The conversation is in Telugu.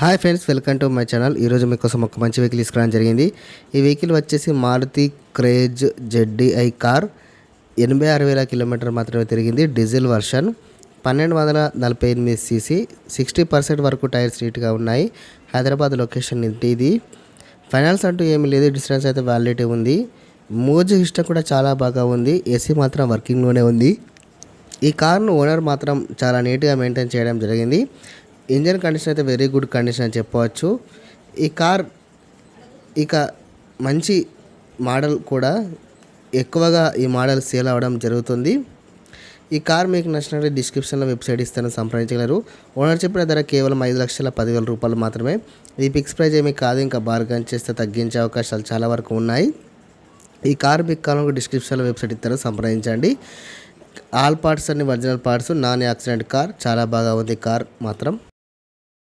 Hi friends, welcome to my channel. ఈరోజు మీకోసం ఒక మంచి వెహికల్ తీసుకురావడం జరిగింది. ఈ వెహికల్ వచ్చేసి మారుతి క్రేజ్ ZDI కార్. 86,000 కిలోమీటర్ మాత్రమే తిరిగింది. డీజిల్ వర్షన్, 1248 cc, 60% వరకు టైర్స్ నీట్గా ఉన్నాయి. హైదరాబాద్ లొకేషన్ ఇది. ఫైనాన్స్ అంటూ ఏమీ లేదు, డిస్టెన్స్ అయితే వ్యాలిడిటీ ఉంది. మ్యూజిక్ సిస్టమ్ కూడా చాలా బాగా ఉంది. ఏసీ మాత్రం వర్కింగ్లోనే ఉంది. ఈ కార్ను ఓనర్ మాత్రం చాలా నీట్గా మెయింటైన్ చేయడం జరిగింది. ఇంజన్ కండిషన్ అయితే వెరీ గుడ్ కండిషన్ అని చెప్పవచ్చు. ఈ కార్ ఇక మంచి మోడల్ కూడా, ఎక్కువగా ఈ మోడల్ సేల్ అవ్వడం జరుగుతుంది. ఈ కార్ మీకు నచ్చినట్లయితే డిస్క్రిప్షన్లో వెబ్సైట్ ఇస్తాను, సంప్రదించగలరు. ఓనర్ చెప్పిన ధర కేవలం 5,10,000 రూపాయలు మాత్రమే. ఈ ఫిక్స్ ప్రైస్ ఏమీ కాదు, ఇంకా బార్గెన్ చేస్తే తగ్గించే అవకాశాలు చాలా వరకు ఉన్నాయి. ఈ కార్ మీకు కావాలంటే డిస్క్రిప్షన్లో వెబ్సైట్ ఇస్తాను, సంప్రదించండి. ఆల్ పార్ట్స్ అన్ని original parts, non accident car. చాలా బాగా ఉంది కార్ మాత్రం.